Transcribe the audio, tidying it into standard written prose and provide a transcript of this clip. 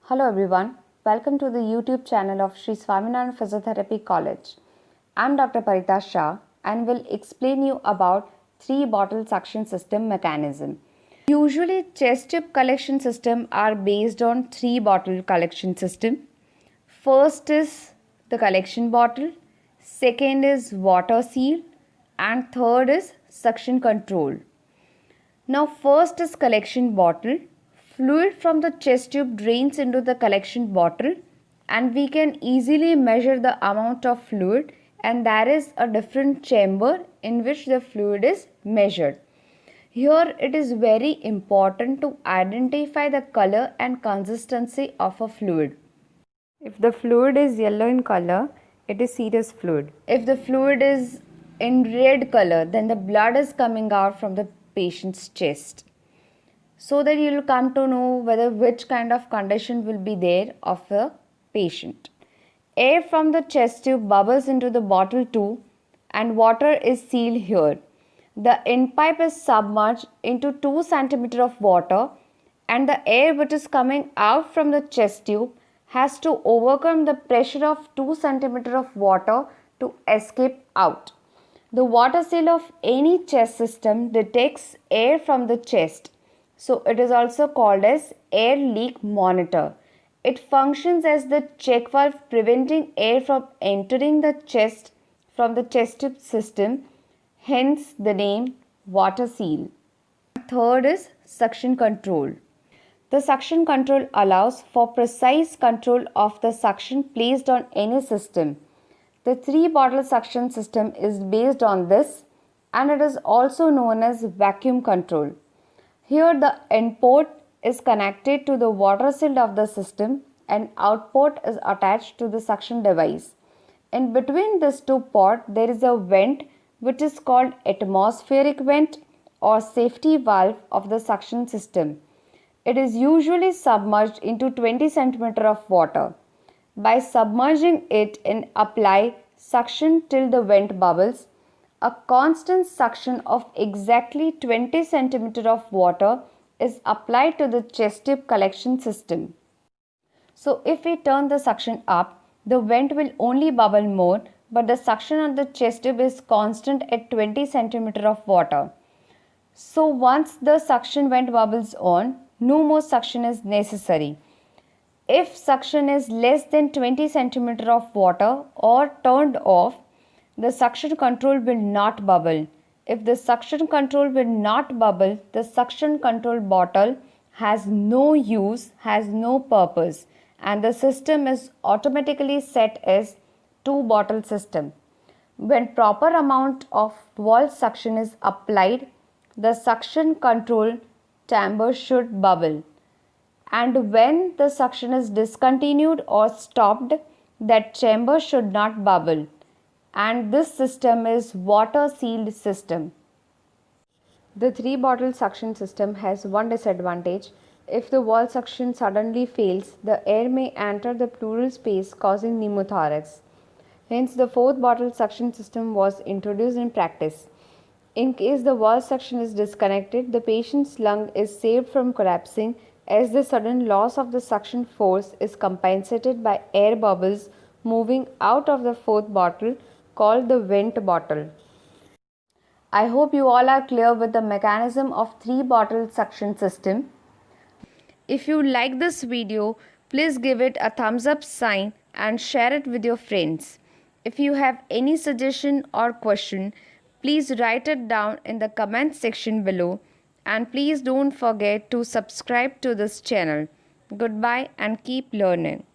Hello everyone, welcome to the YouTube channel of Sri Swaminarayan Physiotherapy College. I am Dr. Parita Shah and will explain you about 3-bottle suction system mechanism. Usually chest tube collection system are based on 3-bottle collection system. First is the collection bottle, second is water seal and third is suction control. Now first is collection bottle. Fluid from the chest tube drains into the collection bottle and we can easily measure the amount of fluid, and there is a different chamber in which the fluid is measured. Here it is very important to identify the color and consistency of a fluid. If the fluid is yellow in color, it is serous fluid. If the fluid is in red color, then the blood is coming out from the patient's chest. So that you will come to know whether which kind of condition will be there of the patient. Air from the chest tube bubbles into the bottle too and water is sealed here. The end pipe is submerged into 2 cm of water and the air which is coming out from the chest tube has to overcome the pressure of 2 cm of water to escape out. The water seal of any chest system detects air from the chest. So it is also called as air leak monitor. It functions as the check valve preventing air from entering the chest from the chest tube system, hence the name water seal. Third is suction control. The suction control allows for precise control of the suction placed on any system. The 3-bottle suction system is based on this and it is also known as vacuum control. Here the input is connected to the water seal of the system and output is attached to the suction device. In between these two ports there is a vent which is called atmospheric vent or safety valve of the suction system. It is usually submerged into 20 cm of water. By submerging it and apply suction till the vent bubbles, a constant suction of exactly 20 cm of water is applied to the chest tube collection system. So if we turn the suction up, the vent will only bubble more, but the suction on the chest tube is constant at 20 cm of water. So once the suction vent bubbles on, no more suction is necessary. If suction is less than 20 cm of water or turned off, the suction control will not bubble. If the suction control will not bubble, the suction control bottle has no use, has no purpose, and the system is automatically set as 2-bottle system. When proper amount of valve suction is applied, the suction control chamber should bubble. And when the suction is discontinued or stopped, that chamber should not bubble. And this system is water sealed system. The 3-bottle suction system has one disadvantage. If the valve suction suddenly fails, the air may enter the pleural space causing pneumothorax. Hence the 4th-bottle suction system was introduced in practice. In case the valve suction is disconnected, the patient's lung is saved from collapsing as the sudden loss of the suction force is compensated by air bubbles moving out of the 4th bottle called the vent bottle. I hope you all are clear with the mechanism of 3-bottle suction system. If you like this video, please give it a thumbs up sign and share it with your friends. If you have any suggestion or question, please write it down in the comment section below, and please don't forget to subscribe to this channel. Goodbye and keep learning.